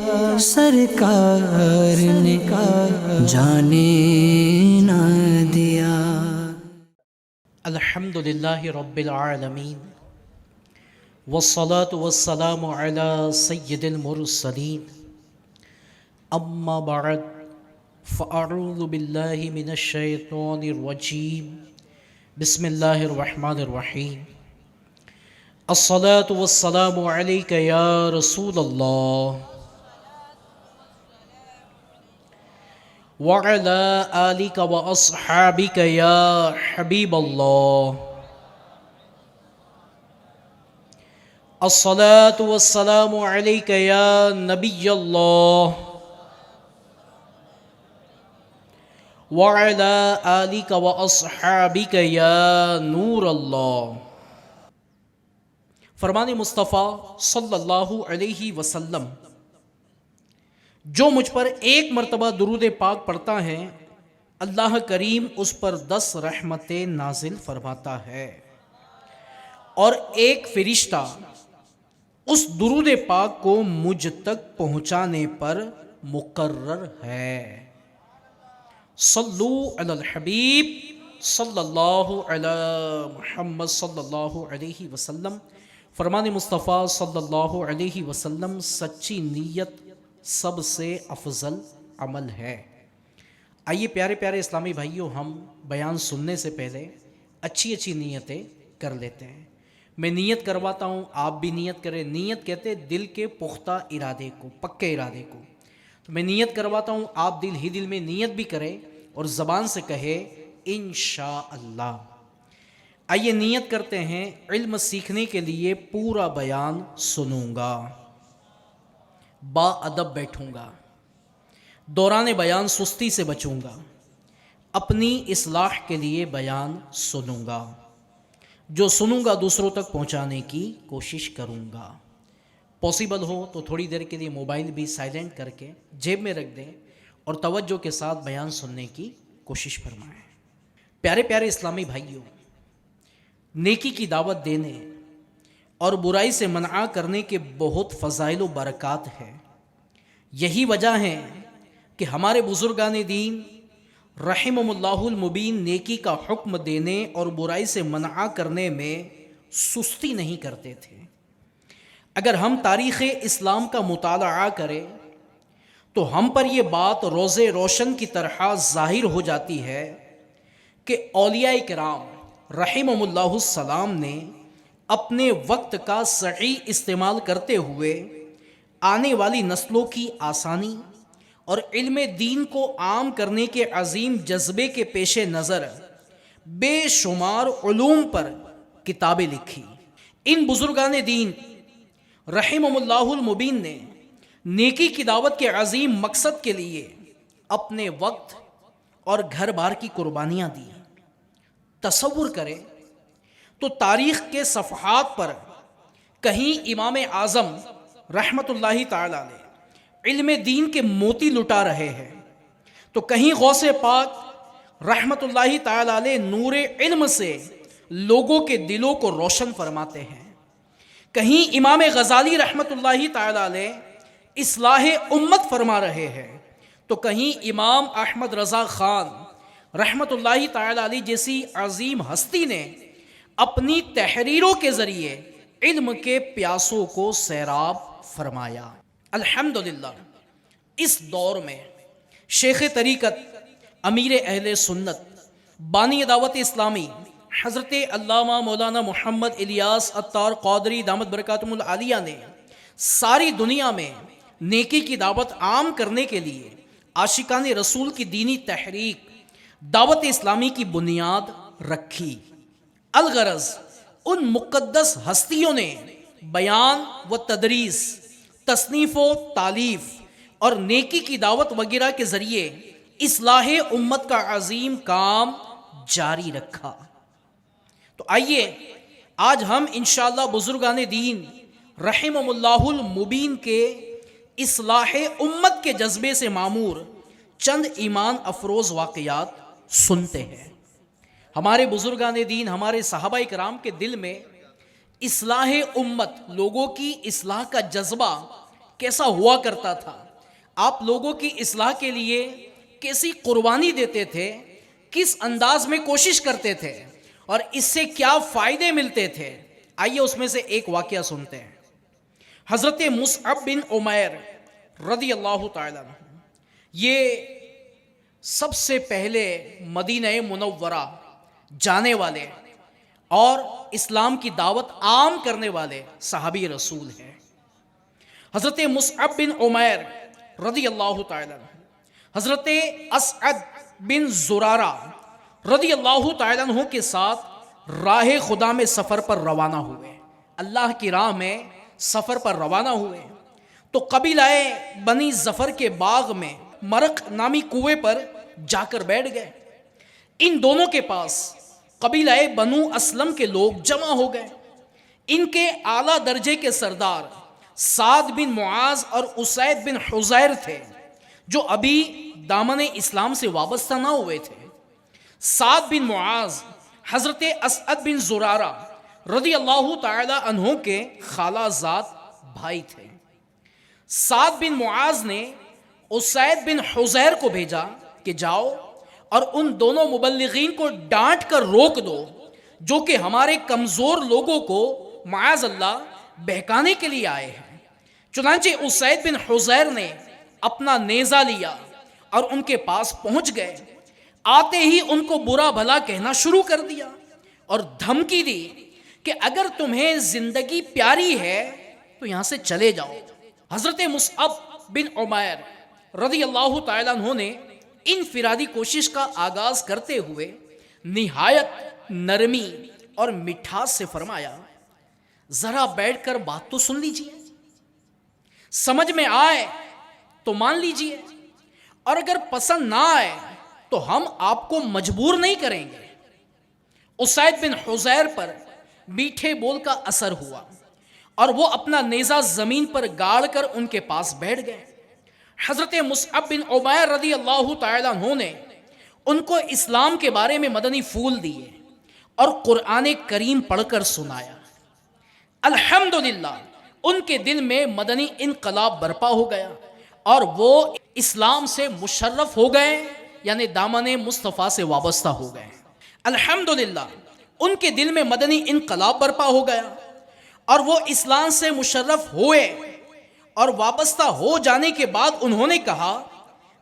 سرکار نے جانے نہ دیا۔ الحمد للہ رب العالمین والصلاة والسلام علی سید المرسلین اما بعد فاعوذ باللہ من الشیطان الرجیم بسم اللہ الرحمن الرحیم الصلاة والسلام علیک یا رسول اللہ وعلى آلك وأصحابك يا حبيب الله الصلاة والسلام عليك يا نبي الله وعلى آلك وأصحابك يا نور الله۔ فرمان مصطفیٰ صلی اللہ علیہ وسلم، جو مجھ پر ایک مرتبہ درود پاک پڑھتا ہے اللہ کریم اس پر 10 رحمتیں نازل فرماتا ہے، اور ایک فرشتہ اس درود پاک کو مجھ تک پہنچانے پر مقرر ہے۔ صلو علی الحبیب صلی اللہ علی محمد صلی اللہ علیہ وسلم۔ فرمان مصطفیٰ صلی اللہ علیہ وسلم، سچی نیت سب سے افضل عمل ہے۔ آئیے پیارے پیارے اسلامی بھائیوں، ہم بیان سننے سے پہلے اچھی نیتیں کر لیتے ہیں۔ میں نیت کرواتا ہوں، آپ بھی نیت کریں۔ نیت کہتے ہیں دل کے پختہ ارادے کو، پکے ارادے کو۔ تو میں نیت کرواتا ہوں، آپ دل ہی دل میں نیت بھی کریں اور زبان سے کہے انشاءاللہ۔ آئیے نیت کرتے ہیں، علم سیکھنے کے لیے پورا بیان سنوں گا، با ادب بیٹھوں گا، دوران بیان سستی سے بچوں گا، اپنی اصلاح کے لیے بیان سنوں گا، جو سنوں گا دوسروں تک پہنچانے کی کوشش کروں گا۔ پاسبل ہو تو تھوڑی دیر کے لیے موبائل بھی سائلنٹ کر کے جیب میں رکھ دیں اور توجہ کے ساتھ بیان سننے کی کوشش فرمائیں۔ پیارے پیارے اسلامی بھائیوں، نیکی کی دعوت دینے اور برائی سے منع کرنے کے بہت فضائل و برکات ہیں۔ یہی وجہ ہے کہ ہمارے بزرگان دین رحمہم اللہ المبین نیکی کا حکم دینے اور برائی سے منع کرنے میں سستی نہیں کرتے تھے۔ اگر ہم تاریخ اسلام کا مطالعہ کریں تو ہم پر یہ بات روز روشن کی طرح ظاہر ہو جاتی ہے کہ اولیاء کرام رحمہم اللہ السلام نے اپنے وقت کا صحیح استعمال کرتے ہوئے آنے والی نسلوں کی آسانی اور علم دین کو عام کرنے کے عظیم جذبے کے پیش نظر بے شمار علوم پر کتابیں لکھی۔ ان بزرگان دین رحمہم اللہ المبین نے نیکی کی دعوت کے عظیم مقصد کے لیے اپنے وقت اور گھر بار کی قربانیاں دی۔ تصور کریں تو تاریخ کے صفحات پر کہیں امام اعظم رحمت اللہ تعالی علیہ علم دین کے موتی لٹا رہے ہیں، تو کہیں غوث پاک رحمت اللہ تعالی علیہ نور علم سے لوگوں کے دلوں کو روشن فرماتے ہیں، کہیں امام غزالی رحمت اللہ تعالی علیہ اصلاح امت فرما رہے ہیں، تو کہیں امام احمد رضا خان رحمت اللہ تعالی علیہ جیسی عظیم ہستی نے اپنی تحریروں کے ذریعے علم کے پیاسوں کو سیراب فرمایا۔ الحمدللہ اس دور میں شیخ طریقت، امیر اہل سنت، بانی دعوت اسلامی حضرت علامہ مولانا محمد الیاس عطار قادری دامت برکاتہم العالیہ نے ساری دنیا میں نیکی کی دعوت عام کرنے کے لیے عاشقان رسول کی دینی تحریک دعوت اسلامی کی بنیاد رکھی۔ الغرض ان مقدس ہستیوں نے بیان و تدریس، تصنیف و تالیف اور نیکی کی دعوت وغیرہ کے ذریعے اصلاح امت کا عظیم کام جاری رکھا۔ تو آئیے آج ہم انشاءاللہ بزرگان دین رحمہم اللہ المبین کے اصلاح امت کے جذبے سے معمور چند ایمان افروز واقعات سنتے ہیں۔ ہمارے بزرگان دین، ہمارے صحابہ کرام کے دل میں اصلاح امت، لوگوں کی اصلاح کا جذبہ کیسا ہوا کرتا تھا، آپ لوگوں کی اصلاح کے لیے کیسی قربانی دیتے تھے، کس انداز میں کوشش کرتے تھے اور اس سے کیا فائدے ملتے تھے۔ آئیے اس میں سے ایک واقعہ سنتے ہیں۔ حضرت مصعب بن عمیر رضی اللہ تعالیٰ عنہ، یہ سب سے پہلے مدینہ منورہ جانے والے اور اسلام کی دعوت عام کرنے والے صحابی رسول ہیں۔ حضرت مصعب بن عمیر رضی اللہ تعالیٰ عنہ حضرت اسعد بن زرارہ رضی اللہ تعالیٰ عنہ کے ساتھ راہ خدا میں سفر پر روانہ ہوئے، اللہ کی راہ میں سفر پر روانہ ہوئے تو قبیلہ بنی ظفر کے باغ میں مرق نامی کنویں پر جا کر بیٹھ گئے۔ ان دونوں کے پاس قبیلہ بنو اسلم کے لوگ جمع ہو گئے۔ ان کے اعلیٰ درجے کے سردار سعد بن معاذ اور اسید بن حضیر تھے، جو ابھی دامن اسلام سے وابستہ نہ ہوئے تھے۔ سعد بن معاذ حضرت اسعد بن زرارہ رضی اللہ تعالی عنہ کے خالہ زاد بھائی تھے۔ سعد بن معاذ نے اسید بن حضیر کو بھیجا کہ جاؤ اور ان دونوں مبلغین کو ڈانٹ کر روک دو جو کہ ہمارے کمزور لوگوں کو معاذ اللہ بہکانے کے لیے آئے ہیں۔ چنانچہ اسید بن حضیر نے اپنا نیزہ لیا اور ان کے پاس پہنچ گئے۔ آتے ہی ان کو برا بھلا کہنا شروع کر دیا اور دھمکی دی کہ اگر تمہیں زندگی پیاری ہے تو یہاں سے چلے جاؤ۔ حضرت مصعب بن عمیر رضی اللہ تعالیٰ عنہ نے انفرادی کوشش کا آغاز کرتے ہوئے نہایت نرمی اور مٹھاس سے فرمایا، ذرا بیٹھ کر بات تو سن لیجئے، سمجھ میں آئے تو مان لیجئے، اور اگر پسند نہ آئے تو ہم آپ کو مجبور نہیں کریں گے۔ اسید بن حضیر پر میٹھے بول کا اثر ہوا اور وہ اپنا نیزہ زمین پر گاڑ کر ان کے پاس بیٹھ گئے۔ حضرت مصعب بن عمیر رضی اللہ تعالیٰ عنہ نے ان کو اسلام کے بارے میں مدنی پھول دیے اور قرآن کریم پڑھ کر سنایا۔ الحمدللہ ان کے دل میں مدنی انقلاب برپا ہو گیا اور وہ اسلام سے مشرف ہو گئے، یعنی دامن مصطفیٰ سے وابستہ ہو گئے۔ الحمدللہ ان کے دل میں مدنی انقلاب برپا ہو گیا اور وہ اسلام سے مشرف ہوئے، اور وابستہ ہو جانے کے بعد انہوں نے کہا،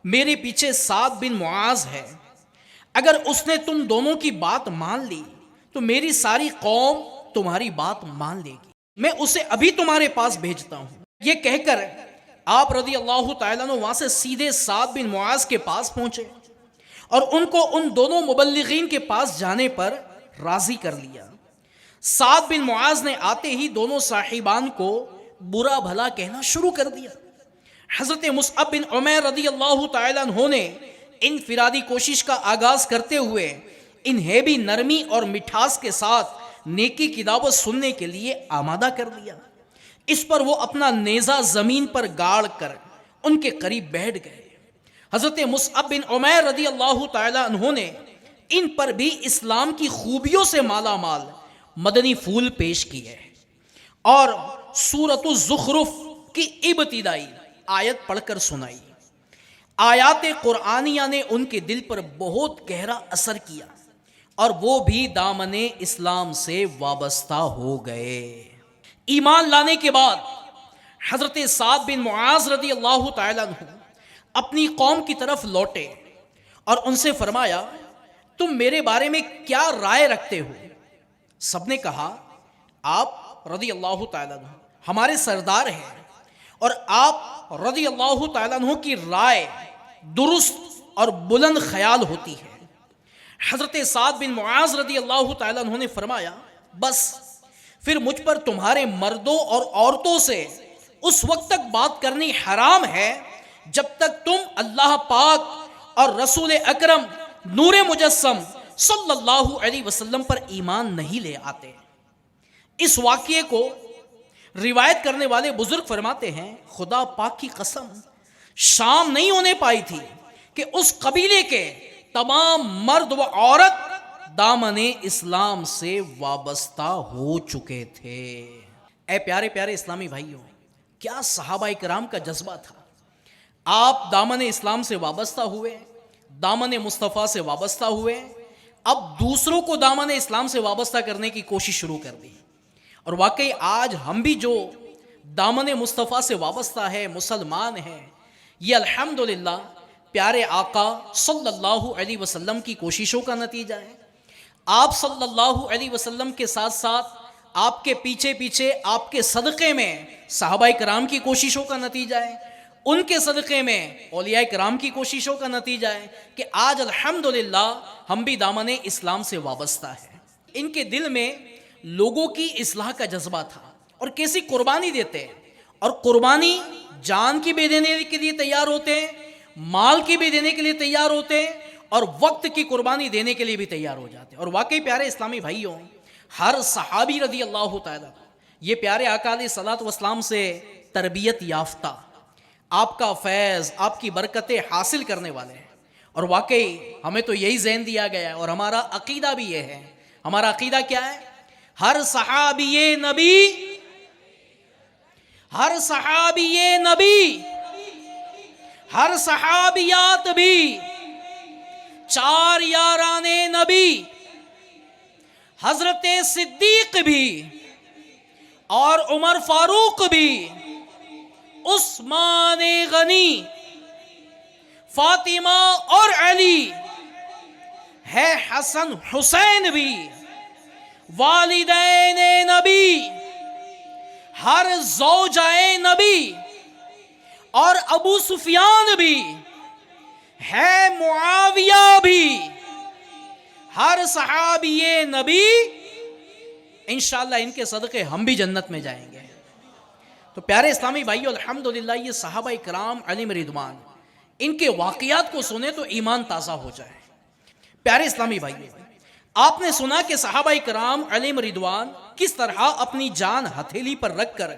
میرے پیچھے سعد بن معاذ ہے، اگر اس نے تم دونوں کی بات مان لی تو میری ساری قوم تمہاری بات مان لے گی، میں اسے ابھی تمہارے پاس بھیجتا ہوں۔ یہ کہہ کر آپ رضی اللہ تعالیٰ عنہ وہاں سے سیدھے سعد بن معاذ کے پاس پہنچے اور ان کو ان دونوں مبلغین کے پاس جانے پر راضی کر لیا۔ سعد بن معاذ نے آتے ہی دونوں صاحبان کو برا بھلا کہنا شروع کر دیا۔ حضرت مصعب بن عمیر رضی اللہ تعالیٰ عنہ نے انفرادی کوشش کا آغاز کرتے ہوئے انہیں بھی نرمی اور مٹھاس کے ساتھ نیکی کی دعوت سننے کے لیے آمادہ کر دیا۔ اس پر وہ اپنا نیزہ زمین پر گاڑ کر ان کے قریب بیٹھ گئے۔ حضرت مصعب بن عمیر رضی اللہ تعالیٰ عنہ نے ان پر بھی اسلام کی خوبیوں سے مالا مال مدنی پھول پیش کیے اور سورۃ الزخرف کی ابتدائی آیت پڑھ کر سنائی۔ آیات قرآنیہ نے ان کے دل پر بہت گہرا اثر کیا اور وہ بھی دامن اسلام سے وابستہ ہو گئے۔ ایمان لانے کے بعد حضرت سعد بن معاذ رضی اللہ تعالیٰ عنہ اپنی قوم کی طرف لوٹے اور ان سے فرمایا، تم میرے بارے میں کیا رائے رکھتے ہو؟ سب نے کہا، آپ رضی اللہ تعالیٰ عنہ ہمارے سردار ہیں اور آپ رضی اللہ تعالیٰ عنہ کی رائے درست اور بلند خیال ہوتی ہے۔ حضرت سعد بن معاذ رضی اللہ تعالیٰ عنہ نے فرمایا، بس پھر مجھ پر تمہارے مردوں اور عورتوں سے اس وقت تک بات کرنی حرام ہے جب تک تم اللہ پاک اور رسول اکرم نور مجسم صلی اللہ علیہ وسلم پر ایمان نہیں لے آتے۔ اس واقعے کو روایت کرنے والے بزرگ فرماتے ہیں، خدا پاک کی قسم شام نہیں ہونے پائی تھی کہ اس قبیلے کے تمام مرد و عورت دامن اسلام سے وابستہ ہو چکے تھے۔ اے پیارے پیارے اسلامی بھائیوں، کیا صحابہ کرام کا جذبہ تھا. آپ دامن اسلام سے وابستہ ہوئے, دامن مصطفیٰ سے وابستہ ہوئے, اب دوسروں کو دامن اسلام سے وابستہ کرنے کی کوشش شروع کر دی. اور واقعی آج ہم بھی جو دامن مصطفیٰ سے وابستہ ہے, مسلمان ہیں, یہ الحمدللہ پیارے آقا صلی اللہ علیہ وسلم کی کوششوں کا نتیجہ ہے. آپ صلی اللہ علیہ وسلم کے ساتھ ساتھ آپ کے پیچھے پیچھے آپ کے صدقے میں صحابہ کرام کی کوششوں کا نتیجہ ہے, ان کے صدقے میں اولیاء کرام کی کوششوں کا نتیجہ ہے کہ آج الحمدللہ ہم بھی دامن اسلام سے وابستہ ہیں. ان کے دل میں لوگوں کی اصلاح کا جذبہ تھا, اور کیسی قربانی دیتے ہیں, اور قربانی جان کی بھی دینے کے لیے تیار ہوتے ہیں, مال کی بھی دینے کے لیے تیار ہوتے ہیں, اور وقت کی قربانی دینے کے لیے بھی تیار ہو جاتے ہیں. اور واقعی پیارے اسلامی بھائیوں, ہر صحابی رضی اللہ تعالیٰ یہ پیارے آقا علیہ الصلوۃ والسلام سے تربیت یافتہ, آپ کا فیض, آپ کی برکتیں حاصل کرنے والے ہیں. اور واقعی ہمیں تو یہی ذہن دیا گیا ہے, اور ہمارا عقیدہ بھی یہ ہے. ہمارا عقیدہ کیا ہے؟ ہر صحابی نبی, ہر صحابی نبی, ہر صحابیات بھی, چار یاران نبی, حضرت صدیق بھی, اور عمر فاروق بھی, عثمان غنی, فاطمہ اور علی, ہے حسن حسین بھی, والدین نبی, ہر زوجہ نبی, اور ابو سفیان بھی, ہے معاویہ بھی, ہر صحابی نبی. انشاءاللہ ان کے صدقے ہم بھی جنت میں جائیں گے. تو پیارے اسلامی بھائیو, الحمدللہ یہ صحابہ کرام علیہم رضوان, ان کے واقعات کو سنے تو ایمان تازہ ہو جائے. پیارے اسلامی بھائیو, آپ نے سنا کہ صحابہ کرام علیہم رضوان کس طرح اپنی جان ہتھیلی پر رکھ کر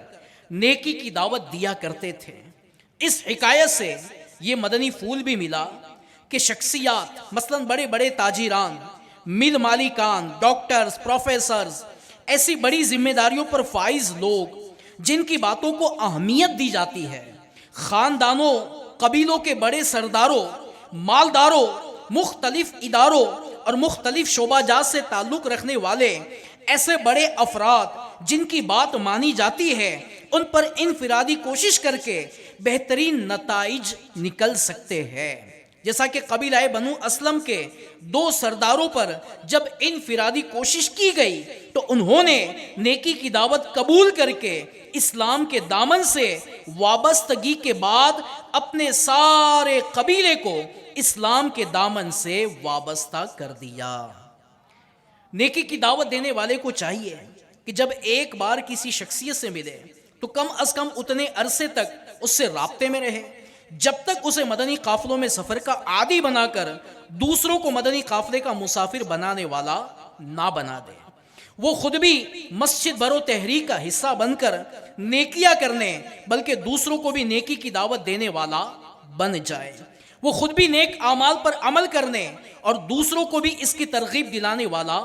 نیکی کی دعوت دیا کرتے تھے. اس حکایت سے یہ مدنی پھول بھی ملا کہ شخصیات مثلا بڑے بڑے تاجران, مل مالکان, ڈاکٹرز, پروفیسرز, ایسی بڑی ذمہ داریوں پر فائز لوگ جن کی باتوں کو اہمیت دی جاتی ہے, خاندانوں, قبیلوں کے بڑے سرداروں, مالداروں, مختلف اداروں اور مختلف شعبہ جات سے تعلق رکھنے والے ایسے بڑے افراد جن کی بات مانی جاتی ہے, ان پر انفرادی کوشش کر کے بہترین نتائج نکل سکتے ہیں. جیسا کہ قبیلہ بنو اسلم کے 2 سرداروں پر جب انفرادی کوشش کی گئی تو انہوں نے نیکی کی دعوت قبول کر کے اسلام کے دامن سے وابستگی کے بعد اپنے سارے قبیلے کو اسلام کے دامن سے وابستہ کر دیا. نیکی کی دعوت دینے والے کو چاہیے کہ جب ایک بار کسی شخصیت سے ملے تو کم از کم اتنے عرصے تک اس سے رابطے میں رہے جب تک اسے مدنی قافلوں میں سفر کا عادی بنا کر دوسروں کو مدنی قافلے کا مسافر بنانے والا نہ بنا دے. وہ خود بھی مسجد برو تحریک کا حصہ بن کر نیکیاں کرنے بلکہ دوسروں کو بھی نیکی کی دعوت دینے والا بن جائے. وہ خود بھی نیک اعمال پر عمل کرنے اور دوسروں کو بھی اس کی ترغیب دلانے والا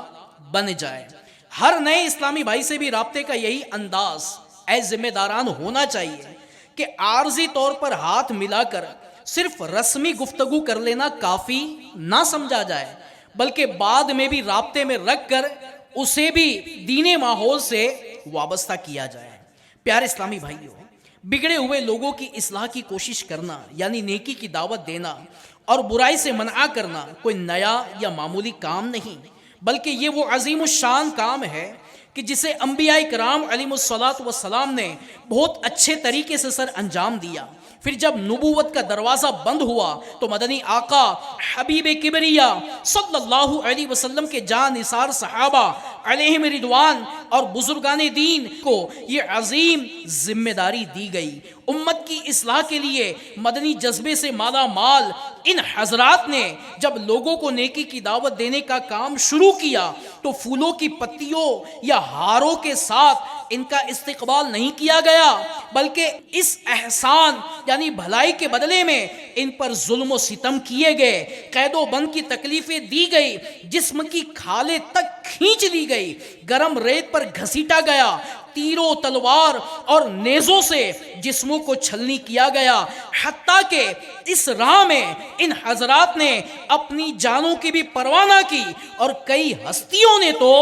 بن جائے. ہر نئے اسلامی بھائی سے بھی رابطے کا یہی انداز اے ذمہ داران ہونا چاہیے کہ عارضی طور پر ہاتھ ملا کر صرف رسمی گفتگو کر لینا کافی نہ سمجھا جائے بلکہ بعد میں بھی رابطے میں رکھ کر اسے بھی دینی ماحول سے وابستہ کیا جائے. پیارے اسلامی بھائیوں, بگڑے ہوئے لوگوں کی اصلاح کی کوشش کرنا یعنی نیکی کی دعوت دینا اور برائی سے منع کرنا کوئی نیا یا معمولی کام نہیں بلکہ یہ وہ عظیم الشان کام ہے کہ جسے انبیاء کرام علیہم الصلوۃ والسلام نے بہت اچھے طریقے سے سر انجام دیا. پھر جب نبوت کا دروازہ بند ہوا تو مدنی آقا حبیب کبریا صلی اللہ علیہ وسلم کے جان نثار صحابہ علیہم رضوان اور بزرگان دین کو یہ عظیم ذمہ داری دی گئی. امت کی اصلاح کے لیے مدنی جذبے سے مالا مال ان حضرات نے جب لوگوں کو نیکی کی دعوت دینے کا کام شروع کیا تو پھولوں کی پتیوں یا ہاروں کے ساتھ ان کا استقبال نہیں کیا گیا، بلکہ اس احسان یعنی بھلائی کے بدلے میں ان پر ظلم و ستم کیے گئے، قید و بند کی تکلیفیں دی گئی، جسم کی کھالیں تک کھینچ لی گئی، گرم ریت پر گھسیٹا گیا، تیروں تلوار اور نیزوں سے جسموں کو چھلنی کیا گیا، حتیٰ کہ اس راہ میں ان حضرات نے اپنی جانوں کی بھی پرواہ نہ کی، اور کئی ہستیوں نے تو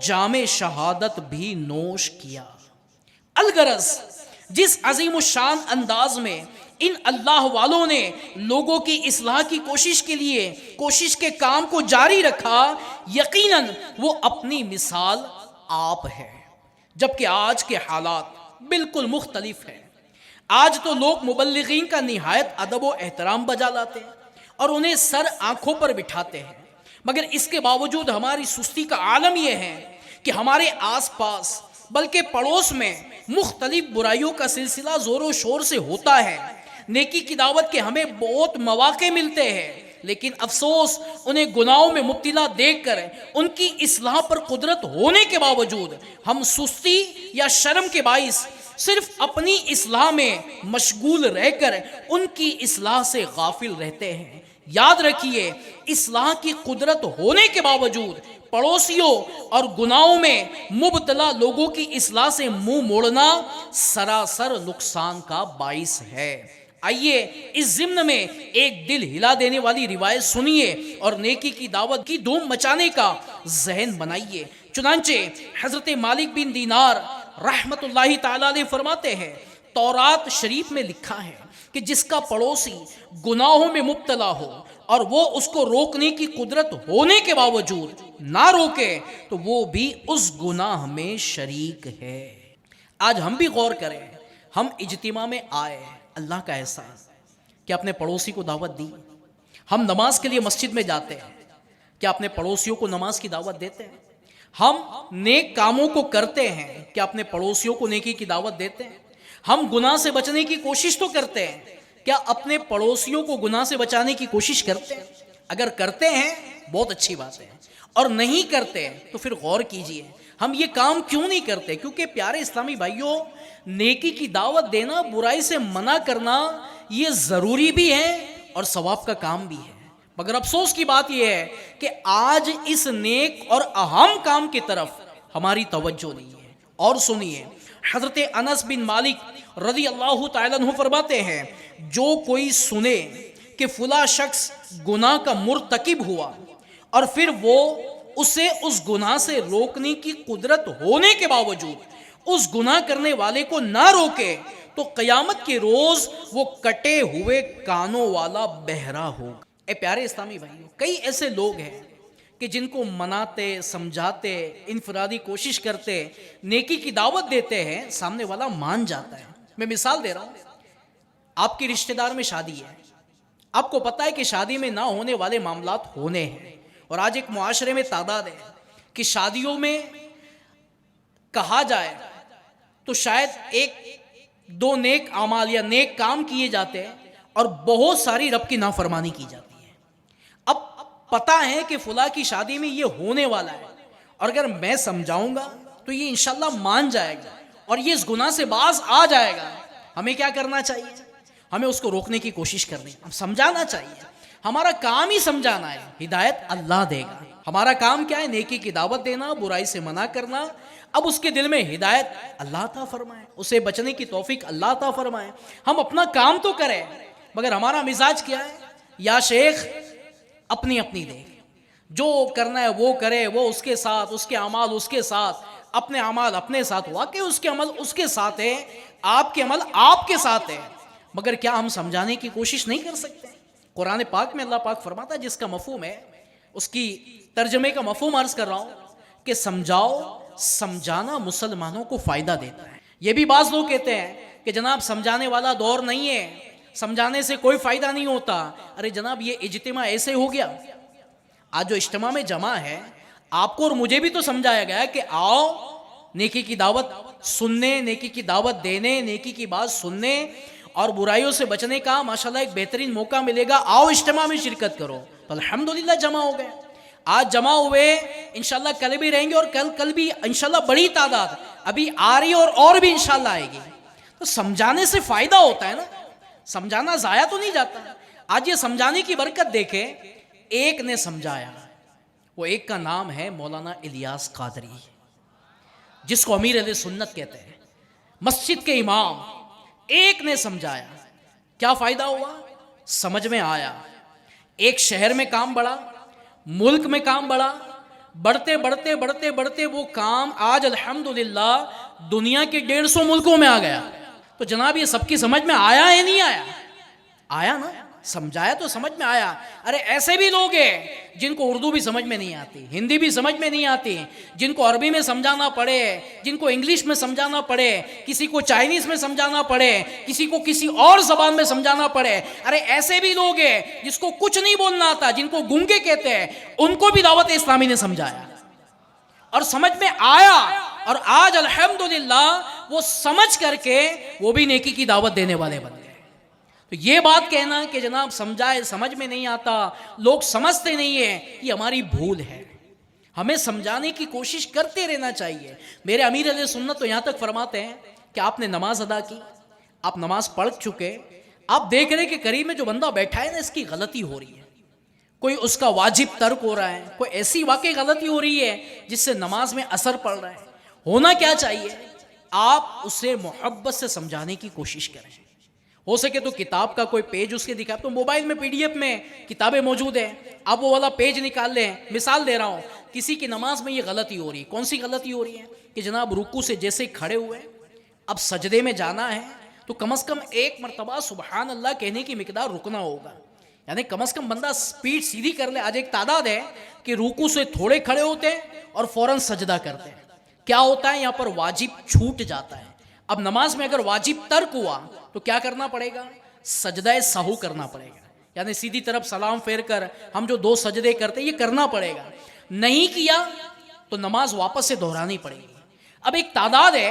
جام شہادت بھی نوش کیا۔ الغرض جس عظیم الشان انداز میں ان اللہ والوں نے لوگوں کی اصلاح کی کوشش کے لیے کوشش کے کام کو جاری رکھا، یقیناً وہ اپنی مثال آپ ہے، جبکہ آج کے حالات بالکل مختلف ہیں۔ آج تو لوگ مبلغین کا نہایت ادب و احترام بجا لاتے ہیں اور انہیں سر آنکھوں پر بٹھاتے ہیں، مگر اس کے باوجود ہماری سستی کا عالم یہ ہے کہ ہمارے آس پاس بلکہ پڑوس میں مختلف برائیوں کا سلسلہ زور و شور سے ہوتا ہے۔ نیکی کی دعوت کے ہمیں بہت مواقع ملتے ہیں، لیکن افسوس انہیں گناہوں میں مبتلا دیکھ کر ان کی اصلاح پر قدرت ہونے کے باوجود ہم سستی یا شرم کے باعث صرف اپنی اصلاح میں مشغول رہ کر ان کی اصلاح سے غافل رہتے ہیں۔ یاد رکھیے، اصلاح کی قدرت ہونے کے باوجود پڑوسیوں اور گناہوں میں مبتلا لوگوں کی اصلاح سے منہ موڑنا سراسر نقصان کا باعث ہے۔ آئیے اس ضمن میں ایک دل ہلا دینے والی روایت سنیے اور نیکی کی دعوت کی دھوم مچانے کا ذہن بنائیے۔ چنانچہ حضرت مالک بن دینار رحمت اللہ تعالیٰ علیہ فرماتے ہیں، تورات شریف میں لکھا ہے کہ جس کا پڑوسی گناہوں میں مبتلا ہو اور وہ اس کو روکنے کی قدرت ہونے کے باوجود نہ روکے تو وہ بھی اس گناہ میں شریک ہے۔ آج ہم بھی غور کریں، ہم اجتماع میں آئے، اللہ کا احسان کہ اپنے پڑوسی کو دعوت دی۔ ہم نماز کے لیے مسجد میں جاتے ہیں، کیا اپنے پڑوسیوں کو نماز کی دعوت دیتے ہیں؟ ہم نیک کاموں کو کرتے ہیں، کیا اپنے پڑوسیوں کو نیکی کی دعوت دیتے ہیں؟ ہم گناہ سے بچنے کی کوشش تو کرتے ہیں، کیا اپنے پڑوسیوں کو گناہ سے بچانے کی کوشش کرتے ہیں؟ اگر کرتے ہیں بہت اچھی بات ہے، اور نہیں کرتے تو پھر غور کیجئے ہم یہ کام کیوں نہیں کرتے؟ کیونکہ پیارے اسلامی بھائیوں، نیکی کی دعوت دینا، برائی سے منع کرنا یہ ضروری بھی ہے اور ثواب کا کام بھی ہے، مگر افسوس کی بات یہ ہے کہ آج اس نیک اور اہم کام کی طرف ہماری توجہ نہیں ہے۔ اور سنیے، حضرت انس بن مالک رضی اللہ تعالیٰ عنہ فرماتے ہیں، جو کوئی سنے کہ فلاں شخص گناہ کا مرتکب ہوا اور پھر وہ اسے اس گناہ سے روکنے کی قدرت ہونے کے باوجود اس گناہ کرنے والے کو نہ روکے تو قیامت کے روز وہ کٹے ہوئے کانوں والا بہرا ہوگا۔ اے پیارے اسلامی بھائیوں، کئی ایسے لوگ ہیں کہ جن کو مناتے، سمجھاتے، انفرادی کوشش کرتے، نیکی کی دعوت دیتے ہیں، سامنے والا مان جاتا ہے۔ میں مثال دے رہا ہوں، آپ کی رشتہ دار میں شادی ہے، آپ کو پتا ہے کہ شادی میں نہ ہونے والے معاملات ہونے ہیں، اور آج ایک معاشرے میں تعداد ہے کہ شادیوں میں کہا جائے تو شاید ایک دو نیک اعمال یا نیک کام کیے جاتے ہیں اور بہت ساری رب کی نافرمانی کی جاتی ہے۔ اب پتا ہے کہ فلاں کی شادی میں یہ ہونے والا ہے، اور اگر میں سمجھاؤں گا تو یہ انشاءاللہ مان جائے گا اور یہ اس گناہ سے باز آ جائے گا۔ ہمیں کیا کرنا چاہیے؟ ہمیں اس کو روکنے کی کوشش کرنی، ہم سمجھانا چاہیے۔ ہمارا کام ہی سمجھانا ہے، ہدایت اللہ دے گا۔ ہمارا کام کیا ہے؟ نیکی کی دعوت دینا، برائی سے منع کرنا۔ اب اس کے دل میں ہدایت اللہ عطا فرمائے، اسے بچنے کی توفیق اللہ عطا فرمائے۔ ہم اپنا کام تو کریں، مگر ہمارا مزاج کیا ہے؟ یا شیخ اپنی اپنی دیکھ، جو کرنا ہے وہ کرے، وہ اس کے ساتھ، اس کے اعمال اس کے ساتھ، اپنے اعمال اپنے ساتھ، واقعی اس کے عمل اس کے ساتھ ہے، آپ کے عمل آپ کے ساتھ ہے، مگر کیا ہم سمجھانے کی کوشش نہیں کر سکتے؟ قرآن پاک میں اللہ پاک فرماتا ہے، جس کا مفہوم ہے اس کی ترجمے کا مفہوم عرض کر رہا ہوں کہ سمجھاؤ، سمجھانا مسلمانوں کو فائدہ دیتا ہے۔ یہ بھی بعض لوگ کہتے ہیں کہ جناب سمجھانے والا دور نہیں ہے، سمجھانے سے کوئی فائدہ نہیں ہوتا۔ ارے جناب، یہ اجتماع ایسے ہو گیا، آج جو اجتماع میں جمع ہے، آپ کو اور مجھے بھی تو سمجھایا گیا ہے کہ آؤ نیکی کی دعوت سننے، نیکی کی دعوت دینے، نیکی کی بات سننے اور برائیوں سے بچنے کا ماشاءاللہ ایک بہترین موقع ملے گا، آؤ اجتماع میں شرکت کرو۔ تو الحمدللہ جمع ہو گئے۔ آج جمع ہوئے، انشاءاللہ کل بھی رہیں گے، اور کل بھی انشاءاللہ بڑی تعداد ابھی آ رہی ہے اور بھی انشاءاللہ آئے گی. تو سمجھانے سے فائدہ ہوتا ہے نا، سمجھانا ضائع تو نہیں جاتا. آج یہ سمجھانے کی برکت دیکھیں، ایک نے سمجھایا، وہ ایک کا نام ہے مولانا الیاس قادری، جس کو امیر اہل سنت کہتے ہیں، مسجد کے امام. ایک نے سمجھایا، کیا فائدہ ہوا؟ سمجھ میں آیا. ایک شہر میں کام بڑھا، ملک میں کام بڑھا، بڑھتے بڑھتے بڑھتے بڑھتے وہ کام آج الحمدللہ دنیا کے 150 ملکوں میں آ گیا. تو جناب یہ سب کی سمجھ میں آیا ہے نہیں آیا؟ آیا نا، سمجھایا تو سمجھ میں آیا. ارے ایسے بھی لوگ ہیں جن کو اردو بھی سمجھ میں نہیں آتی، ہندی بھی سمجھ میں نہیں آتی، جن کو عربی میں سمجھانا پڑے، جن کو انگلش میں سمجھانا پڑے، کسی کو چائنیز میں سمجھانا پڑے، کسی کو کسی اور زبان میں سمجھانا پڑے. ارے ایسے بھی لوگ ہیں جس کو کچھ نہیں بولنا آتا، جن کو گونگے کہتے ہیں، ان کو بھی دعوت اسلامی نے سمجھایا اور سمجھ میں آیا. اور آج الحمدللہ وہ سمجھ کر کے وہ بھی نیکی کی دعوت دینے والے بن گئے. تو یہ بات کہنا کہ جناب سمجھائے سمجھ میں نہیں آتا، لوگ سمجھتے نہیں ہیں، یہ ہماری بھول ہے. ہمیں سمجھانے کی کوشش کرتے رہنا چاہیے. میرے امیر اہل سنت تو یہاں تک فرماتے ہیں کہ آپ نے نماز ادا کی، آپ نماز پڑھ چکے، آپ دیکھ رہے کہ قریب میں جو بندہ بیٹھا ہے نا، اس کی غلطی ہو رہی ہے، کوئی اس کا واجب ترک ہو رہا ہے، کوئی ایسی واقعی غلطی ہو رہی ہے جس سے نماز میں اثر پڑ رہا ہے. ہونا کیا چاہیے؟ آپ اسے محبت سے سمجھانے کی کوشش کریں. ہو سکے تو کتاب کا کوئی پیج اس کے دکھا، تو موبائل میں PDF میں کتابیں موجود ہیں، آپ وہ والا پیج نکال لیں. مثال دے رہا ہوں، کسی کی نماز میں یہ غلطی ہو رہی ہے. کون سی غلطی ہو رہی ہے؟ کہ جناب رکوع سے جیسے کھڑے ہوئے، اب سجدے میں جانا ہے تو کم از کم ایک مرتبہ سبحان اللہ کہنے کی مقدار رکنا ہوگا. یعنی کم از کم بندہ سپیڈ سیدھی کر لے. آج ایک تعداد ہے کہ رکوع سے تھوڑے کھڑے ہوتے ہیں اور فوراً سجدہ کرتے ہیں. کیا ہوتا ہے؟ یہاں پر واجب چھوٹ جاتا ہے. اب نماز میں اگر واجب ترک ہوا تو کیا کرنا پڑے گا؟ سجدہ سہو کرنا پڑے گا. یعنی سیدھی طرف سلام پھیر کر ہم جو 2 سجدے کرتے ہیں یہ کرنا پڑے گا. نہیں کیا تو نماز واپس سے دہرانی پڑے گی. اب ایک تعداد ہے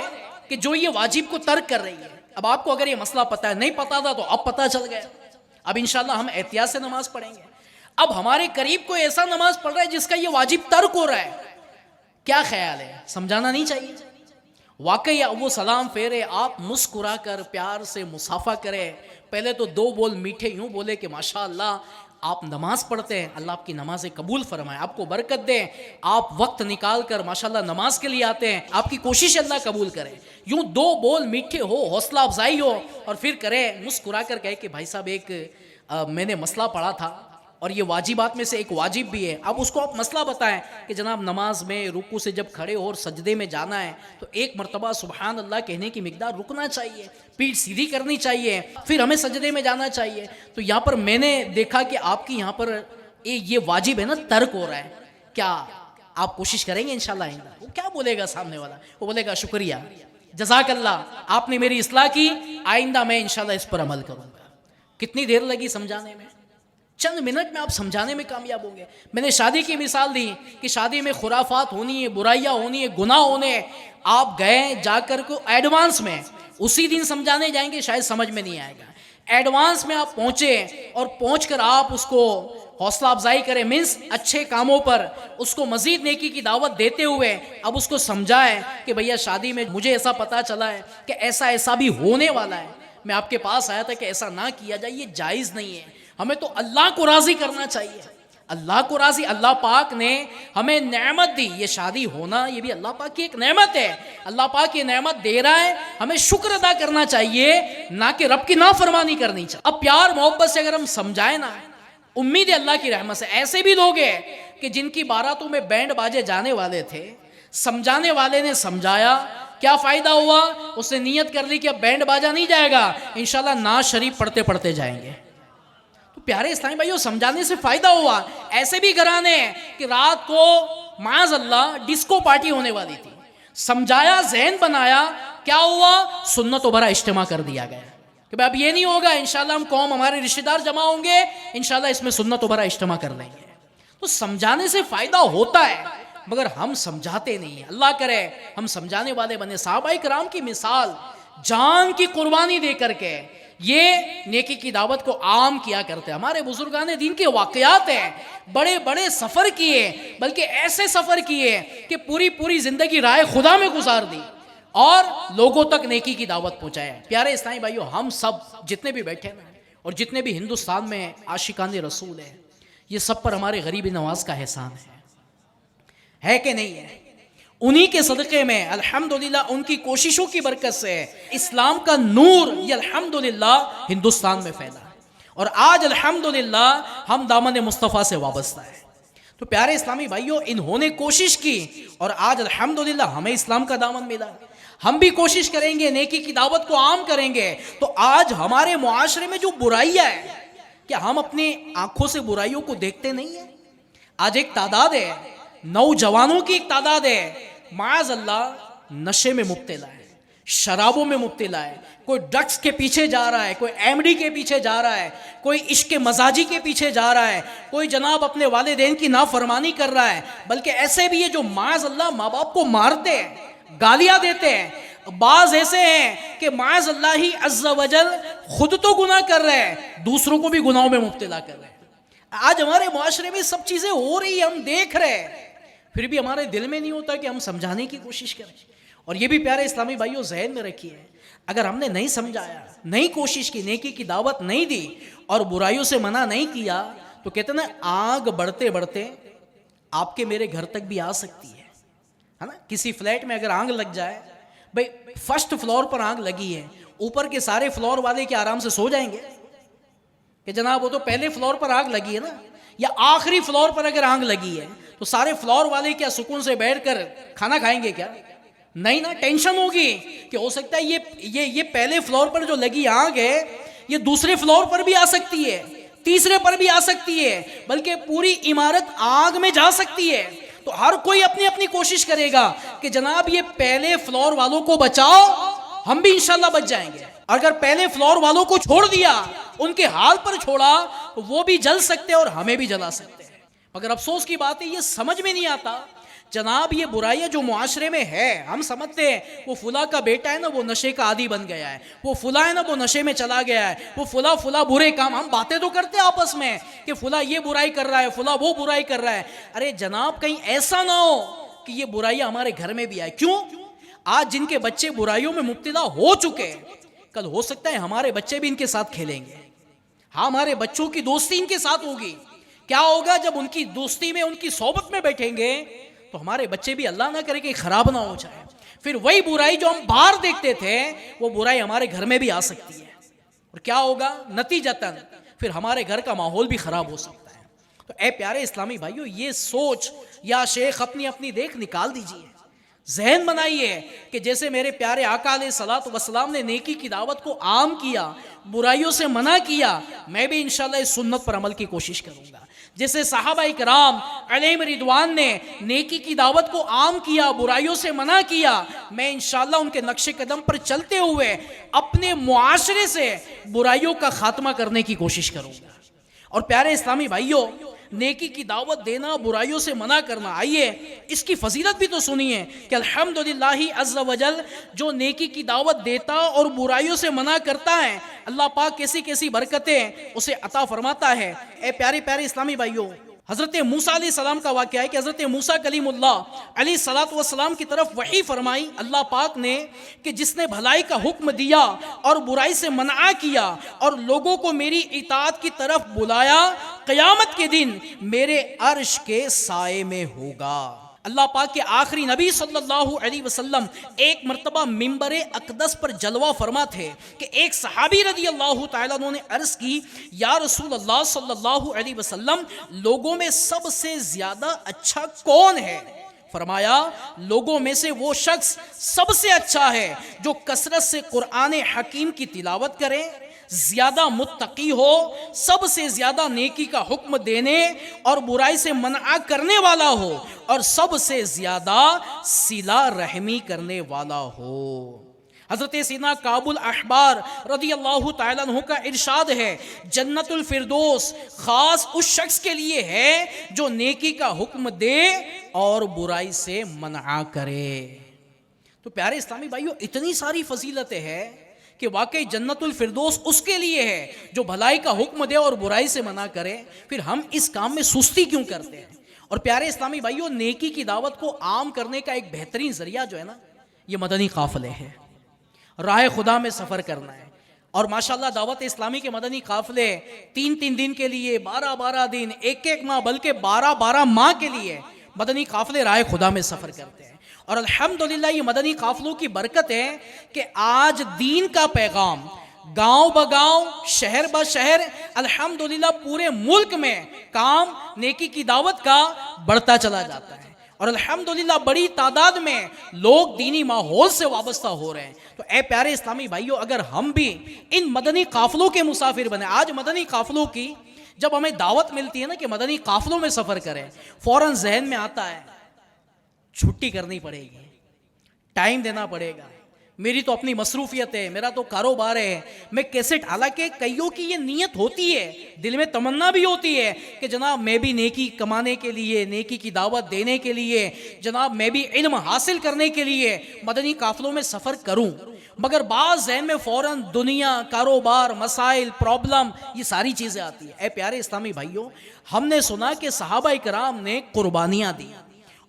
کہ جو یہ واجب کو ترک کر رہی ہے. اب آپ کو اگر یہ مسئلہ پتہ ہے، نہیں پتہ تھا تو اب پتہ چل گیا. اب انشاءاللہ ہم احتیاط سے نماز پڑھیں گے. اب ہمارے قریب کوئی ایسا نماز پڑھ رہا ہے جس کا یہ واجب ترک ہو رہا ہے، کیا خیال ہے؟ سمجھانا نہیں چاہیے؟ واقعی وہ سلام پھیرے، آپ مسکرا کر پیار سے مصافحہ کرے، پہلے تو 2 بول میٹھے یوں بولے کہ ماشاءاللہ آپ نماز پڑھتے ہیں، اللہ آپ کی نمازیں قبول فرمائے، آپ کو برکت دے، آپ وقت نکال کر ماشاءاللہ نماز کے لیے آتے ہیں، آپ کی کوشش اللہ قبول کرے. یوں 2 بول میٹھے ہو، حوصلہ افزائی ہو، اور پھر کرے مسکرا کر کہے کہ بھائی صاحب ایک میں نے مسئلہ پڑھا تھا اور یہ واجبات میں سے ایک واجب بھی ہے. اب اس کو آپ مسئلہ بتائیں کہ جناب نماز میں رکوع سے جب کھڑے ہو اور سجدے میں جانا ہے تو ایک مرتبہ سبحان اللہ کہنے کی مقدار رکنا چاہیے، پیٹھ سیدھی کرنی چاہیے، پھر ہمیں سجدے میں جانا چاہیے. تو یہاں پر میں نے دیکھا کہ آپ کی یہاں پر یہ واجب ہے نا ترک ہو رہا ہے. کیا آپ کوشش کریں گے انشاءاللہ آئندہ؟ وہ کیا بولے گا سامنے والا؟ وہ بولے گا شکریہ، جزاک اللہ، آپ نے میری اصلاح کی، آئندہ میں انشاءاللہ اس پر عمل کروں گا. کتنی دیر لگی سمجھانے میں؟ چند منٹ میں آپ سمجھانے میں کامیاب ہوں گے. میں نے شادی کی مثال دی کہ شادی میں خرافات ہونی ہے، برائیاں ہونی ہے، گناہ ہونے، آپ گئے جا کر کو ایڈوانس میں اسی دن سمجھانے جائیں گے شاید سمجھ میں نہیں آئے گا. ایڈوانس میں آپ پہنچے اور پہنچ کر آپ اس کو حوصلہ افزائی کریں، مینس اچھے کاموں پر اس کو مزید نیکی کی دعوت دیتے ہوئے اب اس کو سمجھائیں کہ بھیا شادی میں مجھے ایسا پتہ چلا ہے کہ ایسا ایسا بھی ہونے والا ہے، میں آپ کے پاس آیا تھا کہ ایسا نہ کیا جائے، یہ جائز نہیں ہے. ہمیں تو اللہ کو راضی کرنا چاہیے، اللہ کو راضی. اللہ پاک نے ہمیں نعمت دی، یہ شادی ہونا یہ بھی اللہ پاک کی ایک نعمت ہے. اللہ پاک یہ نعمت دے رہا ہے، ہمیں شکر ادا کرنا چاہیے، نہ کہ رب کی نافرمانی کرنی چاہیے. اب پیار محبت سے اگر ہم سمجھائیں نا، امید ہے اللہ کی رحمت سے. ایسے بھی لوگ ہیں کہ جن کی باراتوں میں بینڈ باجے جانے والے تھے، سمجھانے والے نے سمجھایا، کیا فائدہ ہوا؟ اس نے نیت کر لی کہ اب بینڈ باجا نہیں جائے گا، انشاءاللہ نعت شریف پڑھتے پڑھتے جائیں گے. تو پیارے اسلامی بھائیو، سمجھانے سے فائدہ ہوا. ایسے بھی گھرانے ہیں کہ رات کو معاذ اللہ ڈسکو پارٹی ہونے والی تھی، سمجھایا، ذہن بنایا، کیا ہوا؟ سنت و برا اجتماع کر دیا گیا کہ اب یہ نہیں ہوگا، انشاءاللہ ہم قوم ہمارے رشتہ دار جمع ہوں گے، انشاءاللہ اس میں سنت و برا اجتماع کر لیں گے. تو سمجھانے سے فائدہ ہوتا ہے مگر ہم سمجھاتے نہیں ہیں. اللہ کرے ہم سمجھانے والے بنے. صحابہ کرام کی مثال جان کی قربانی دے کر کے یہ نیکی کی دعوت کو عام کیا کرتے ہیں. ہمارے بزرگان دین کے واقعات ہیں, بڑے بڑے سفر کیے, بلکہ ایسے سفر کیے کہ پوری زندگی راہ خدا میں گزار دی اور لوگوں تک نیکی کی دعوت پہنچایا. پیارے اسلامی بھائیو, ہم سب جتنے بھی بیٹھے ہیں اور جتنے بھی ہندوستان میں عاشقان رسول ہیں, یہ سب پر ہمارے غریب نواز کا احسان ہے کہ نہیں ہے؟ انہی کے صدقے میں الحمدللہ ان کی کوششوں کی برکت سے اسلام کا نور یہ الحمدللہ ہندوستان میں پھیلا, اور آج الحمدللہ ہم دامن مصطفیٰ سے وابستہ ہیں. تو پیارے اسلامی بھائیوں, انہوں نے کوشش کی اور آج الحمدللہ ہمیں اسلام کا دامن ملا. ہم بھی کوشش کریں گے, نیکی کی دعوت کو عام کریں گے, تو آج ہمارے معاشرے میں جو برائیاں ہیں, کیا ہم اپنی آنکھوں سے برائیوں کو دیکھتے نہیں ہیں؟ آج ایک تعداد ہے, نوجوانوں کی ایک تعداد ہے, معاذ اللہ نشے میں مبتلا ہے, شرابوں میں مبتلا ہے, کوئی ڈرگس کے پیچھے جا رہا ہے, کوئی ایم ڈی کے پیچھے جا رہا ہے, کوئی عشق مزاجی کے پیچھے جا رہا ہے, کوئی جناب اپنے والدین کی نافرمانی کر رہا ہے. بلکہ ایسے بھی ہے جو معاذ اللہ ماں باپ کو مارتے ہیں, گالیاں دیتے ہیں. بعض ایسے ہیں کہ معاذ اللہ ہی عز و جل خود تو گناہ کر رہے ہیں, دوسروں کو بھی گناہوں میں مبتلا کر رہے ہیں. آج ہمارے معاشرے میں سب چیزیں ہو رہی ہیں, ہم دیکھ رہے ہیں, پھر بھی ہمارے دل میں نہیں ہوتا کہ ہم سمجھانے کی کوشش کریں. اور یہ بھی پیارے اسلامی بھائیوں ذہن میں رکھیے, اگر ہم نے نہیں سمجھایا, نہیں کوشش کی, نیکی کی دعوت نہیں دی اور برائیوں سے منع نہیں کیا, تو کہتے ہیں آگ بڑھتے بڑھتے آپ کے میرے گھر تک بھی آ سکتی ہے نا. کسی فلیٹ میں اگر آگ لگ جائے, بھئی فرسٹ فلور پر آگ لگی ہے, اوپر کے سارے فلور والے کیا آرام سے سو جائیں گے کہ جناب وہ تو پہلے فلور پر آگ لگی ہے نا, یا آخری فلور پر اگر آگ لگی ہے تو سارے فلور والے کیا سکون سے بیٹھ کر کھانا کھائیں گے کیا؟ نہیں نا, ٹینشن ہوگی کہ ہو سکتا ہے یہ پہلے فلور پر جو لگی آگ ہے یہ دوسرے فلور پر بھی آ سکتی ہے, تیسرے پر بھی آ سکتی ہے, بلکہ پوری عمارت آگ میں جا سکتی ہے. تو ہر کوئی اپنی اپنی کوشش کرے گا کہ جناب یہ پہلے فلور والوں کو بچاؤ, ہم بھی انشاءاللہ بچ جائیں گے. اگر پہلے فلور والوں کو چھوڑ دیا, ان کے حال پر چھوڑا, تو وہ بھی جل سکتے اور ہمیں بھی جلا سکتے ہیں. مگر افسوس کی بات ہے یہ سمجھ میں نہیں آتا. جناب یہ برائیاں جو معاشرے میں ہے, ہم سمجھتے ہیں وہ فلاں کا بیٹا ہے نا وہ نشے کا عادی بن گیا ہے, وہ فلاں ہے نا وہ نشے میں چلا گیا ہے, وہ فلاں برے کام, ہم باتیں تو کرتے ہیں آپس میں کہ فلاں یہ برائی کر رہا ہے, فلاں وہ برائی کر رہا ہے. ارے جناب کہیں ایسا نہ ہو کہ یہ برائیاں ہمارے گھر میں بھی آئے. کیوں؟ آج جن کے بچے برائیوں میں مبتلا ہو چکے ہیں, کل ہو سکتا ہے ہمارے بچے بھی ان کے ساتھ کھیلیں گے. ہاں, ہمارے بچوں کی دوستی ان کے ساتھ ہوگی. کیا ہوگا جب ان کی دوستی میں, ان کی صحبت میں بیٹھیں گے, تو ہمارے بچے بھی اللہ نہ کرے کہ خراب نہ ہو جائے, پھر وہی برائی جو ہم باہر دیکھتے تھے وہ برائی ہمارے گھر میں بھی آ سکتی ہے. اور کیا ہوگا نتیجتاً پھر ہمارے گھر کا ماحول بھی خراب ہو سکتا ہے. تو اے پیارے اسلامی بھائیو, یہ سوچ یا شیخ اپنی دیکھ نکال دیجئے, ذہن بنائیے کہ جیسے میرے پیارے آقا علیہ الصلوۃ والسلام نے نیکی کی دعوت کو عام کیا, برائیوں سے منع کیا, میں بھی انشاءاللہ اس سنت پر عمل کی کوشش کروں گا. جیسے صحابہ اکرام علیہم رضوان نے نیکی کی دعوت کو عام کیا, برائیوں سے منع کیا, میں انشاءاللہ ان کے نقش قدم پر چلتے ہوئے اپنے معاشرے سے برائیوں کا خاتمہ کرنے کی کوشش کروں گا. اور پیارے اسلامی بھائیوں, نیکی کی دعوت دینا, برائیوں سے منع کرنا, آئیے اس کی فضیلت بھی تو سنیے کہ الحمدللہ عز و جل جو نیکی کی دعوت دیتا اور برائیوں سے منع کرتا ہے, اللہ پاک کیسی کیسی برکتیں اسے عطا فرماتا ہے. اے پیارے اسلامی بھائیوں, حضرت موسیٰ علیہ السلام کا واقعہ ہے کہ حضرت موسیٰ کلیم اللہ علیہ الصلوۃ والسلام کی طرف وحی فرمائی اللہ پاک نے کہ جس نے بھلائی کا حکم دیا اور برائی سے منع کیا اور لوگوں کو میری اطاعت کی طرف بلایا, قیامت کے دن میرے عرش کے سائے میں ہوگا. اللہ پاک کے آخری نبی صلی اللہ علیہ وسلم ایک مرتبہ منبر اقدس پر جلوہ فرما تھے کہ ایک صحابی رضی اللہ تعالیٰ عنہ نے عرض کی, یا رسول اللہ صلی اللہ علیہ وسلم لوگوں میں سب سے زیادہ اچھا کون ہے؟ فرمایا لوگوں میں سے وہ شخص سب سے اچھا ہے جو کثرت سے قرآن حکیم کی تلاوت کرے, زیادہ متقی ہو, سب سے زیادہ نیکی کا حکم دینے اور برائی سے منع کرنے والا ہو, اور سب سے زیادہ صلہ رحمی کرنے والا ہو. حضرت سیدنا کعب الاحبار رضی اللہ تعالیٰ عنہ کا ارشاد ہے, جنت الفردوس خاص اس شخص کے لیے ہے جو نیکی کا حکم دے اور برائی سے منع کرے. تو پیارے اسلامی بھائیو, اتنی ساری فضیلتیں ہیں کہ کہ واقعی جنت الفردوس اس کے لیے ہے جو بھلائی کا حکم دے اور برائی سے منع کرے، پھر ہم اس کام میں سستی کیوں کرتے ہیں؟ اور پیارے اسلامی بھائیوں، نیکی کی دعوت کو عام کرنے کا ایک بہترین ذریعہ جو ہے نا، یہ مدنی قافلے ہیں، راہ خدا میں سفر کرنا ہے۔ اور ماشاءاللہ دعوت اسلامی کے مدنی قافلے 3 دن کے لیے، 12 دن، 1 ماہ، بلکہ 12 ماہ کے لیے مدنی قافلے راہ خدا میں سفر کرتے ہیں۔ اور الحمدللہ یہ مدنی قافلوں کی برکت ہے کہ آج دین کا پیغام گاؤں بگاؤں، شہر بشہر، الحمدللہ پورے ملک میں کام نیکی کی دعوت کا بڑھتا چلا جاتا ہے، اور الحمدللہ بڑی تعداد میں لوگ دینی ماحول سے وابستہ ہو رہے ہیں۔ تو اے پیارے اسلامی بھائیوں، اگر ہم بھی ان مدنی قافلوں کے مسافر بنیں، آج مدنی قافلوں کی جب ہمیں دعوت ملتی ہے نا کہ مدنی قافلوں میں سفر کریں، فوراً ذہن میں آتا ہے چھٹی کرنی پڑے گی، ٹائم دینا پڑے گا، میری تو اپنی مصروفیت ہے، میرا تو کاروبار ہے، میں کیسے، حالانکہ کئیوں کی یہ نیت ہوتی ہے، دل میں تمنا بھی ہوتی ہے کہ جناب میں بھی نیکی کمانے کے لیے، نیکی کی دعوت دینے کے لیے، جناب میں بھی علم حاصل کرنے کے لیے مدنی قافلوں میں سفر کروں، مگر بعض ذہن میں فوراً دنیا، کاروبار، مسائل، پرابلم، یہ ساری چیزیں آتی ہیں۔ اے پیارے اسلامی بھائیوں، ہم نے سنا کہ صحابہ کرام نے قربانیاں دی،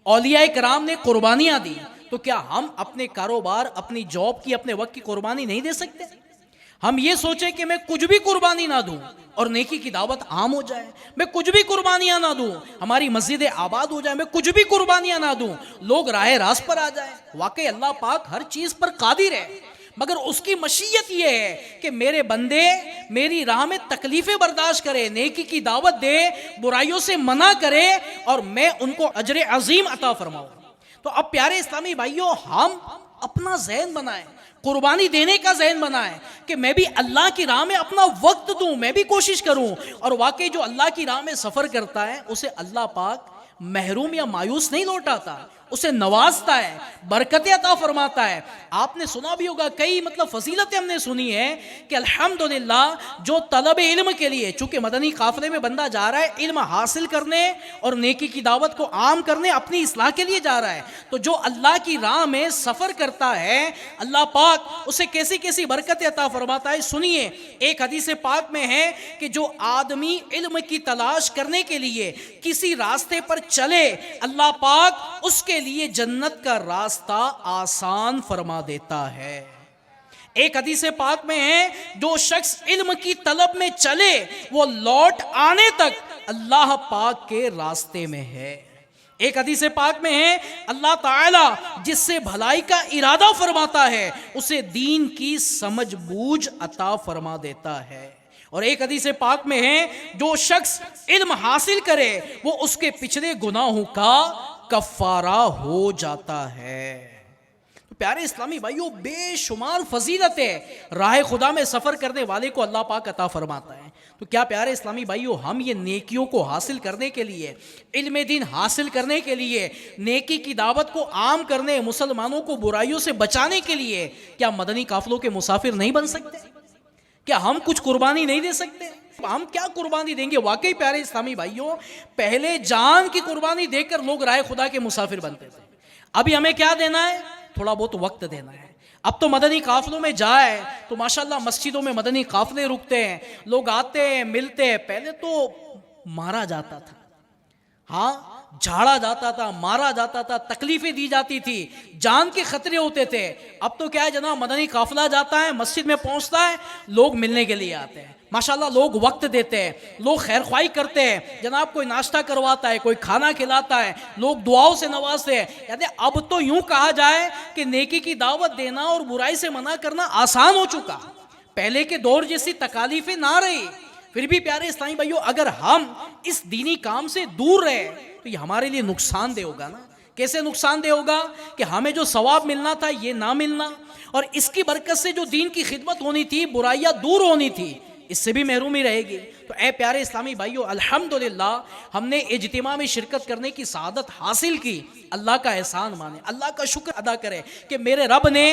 اولیاء کرام نے قربانیاں دی، تو کیا ہم اپنے کاروبار، اپنی جاب کی، اپنے وقت کی قربانی نہیں دے سکتے؟ ہم یہ سوچیں کہ میں کچھ بھی قربانی نہ دوں اور نیکی کی دعوت عام ہو جائے، میں کچھ بھی قربانیاں نہ دوں، ہماری مسجدیں آباد ہو جائیں، میں کچھ بھی قربانیاں نہ دوں، لوگ راہ راست پر آ جائیں۔ واقعی اللہ پاک ہر چیز پر قادر ہے، مگر اس کی مشیت یہ ہے کہ میرے بندے میری راہ میں تکلیفیں برداشت کرے، نیکی کی دعوت دے، برائیوں سے منع کرے، اور میں ان کو اجر عظیم عطا فرماؤں۔ تو اب پیارے اسلامی بھائیوں، ہم اپنا ذہن بنائیں، قربانی دینے کا ذہن بنائیں کہ میں بھی اللہ کی راہ میں اپنا وقت دوں، میں بھی کوشش کروں، اور واقعی جو اللہ کی راہ میں سفر کرتا ہے اسے اللہ پاک محروم یا مایوس نہیں لوٹاتا، اسے نوازتا ہے، برکتیں عطا فرماتا ہے۔ آپ نے سنا بھی ہوگا، کئی فضیلتیں ہم نے سنی ہے کہ الحمدللہ جو طلب علم کے لیے، چونکہ مدنی قافلے میں بندہ جا رہا ہے علم حاصل کرنے اور نیکی کی دعوت کو عام کرنے، اپنی اصلاح کے لیے جا رہا ہے، تو جو اللہ کی راہ میں سفر کرتا ہے اللہ پاک اسے کیسی کیسی برکتیں عطا فرماتا ہے۔ سنیے، ایک حدیث پاک میں ہے کہ جو آدمی علم کی تلاش کرنے کے لیے کسی راستے پر چلے، اللہ پاک اس کے لیے جنت کا راستہ آسان فرما دیتا ہے۔ ایک حدیث پاک میں ہے، جو شخص علم کی طلب میں چلے وہ لوٹ آنے تک اللہ پاک کے راستے میں ہے۔ ایک حدیث پاک میں ہے، اللہ تعالی جس سے بھلائی کا ارادہ فرماتا ہے اسے دین کی سمجھ بوجھ عطا فرما دیتا ہے۔ اور ایک حدیث پاک میں ہے، جو شخص علم حاصل کرے وہ اس کے پچھلے گناہوں کا کفارہ ہو جاتا ہے۔ پیارے اسلامی بھائیوں، بے شمار فضیلتیں راہ خدا میں سفر کرنے والے کو اللہ پاک عطا فرماتا ہے۔ تو کیا پیارے اسلامی بھائیوں، ہم یہ نیکیوں کو حاصل کرنے کے لیے، علم دین حاصل کرنے کے لیے، نیکی کی دعوت کو عام کرنے، مسلمانوں کو برائیوں سے بچانے کے لیے، کیا مدنی قافلوں کے مسافر نہیں بن سکتے؟ کیا ہم کچھ قربانی نہیں دے سکتے؟ ہم کیا قربانی دیں گے؟ واقعی پیارے اسلامی بھائیوں، پہلے جان کی قربانی دے کر لوگ راہ خدا کے مسافر بنتے تھے، ابھی ہمیں کیا دینا ہے؟ تھوڑا بہت وقت دینا ہے۔ اب تو مدنی قافلوں میں جائے تو ماشاءاللہ مسجدوں میں مدنی قافلے رکتے ہیں، لوگ آتے ہیں، ملتے ہیں۔ پہلے تو مارا جاتا تھا، ہاں جھاڑا جاتا تھا، مارا جاتا تھا، تکلیفیں دی جاتی تھی، جان کے خطرے ہوتے تھے۔ اب تو کیا ہے جناب، مدنی قافلہ جاتا ہے، مسجد میں پہنچتا ہے، لوگ ملنے کے لیے آتے ہیں، ماشاءاللہ لوگ وقت دیتے ہیں، لوگ خیر خواہی کرتے ہیں، جناب کوئی ناشتہ کرواتا ہے، کوئی کھانا کھلاتا ہے، لوگ دعاؤں سے نوازتے ہیں۔ یعنی اب تو یوں کہا جائے کہ نیکی کی دعوت دینا اور برائی سے منع کرنا آسان ہو چکا، پہلے کے دور جیسی تکالیفیں نہ رہی۔ پھر بھی پیارے اسلامی بھائیوں، اگر ہم اس دینی کام سے دور رہے تو یہ ہمارے لیے نقصان دہ ہوگا نا۔ کیسے نقصان دہ ہوگا؟ کہ ہمیں جو ثواب ملنا تھا یہ نہ ملنا، اور اس کی برکت سے جو دین کی خدمت ہونی تھی، برائیاں دور ہونی تھی، اس سے بھی محرومی رہے گی۔ تو اے پیارے اسلامی بھائیوں، الحمدللہ ہم نے اجتماع میں شرکت کرنے کی سعادت حاصل کی۔ اللہ کا احسان مانے، اللہ کا شکر ادا کرے کہ میرے رب نے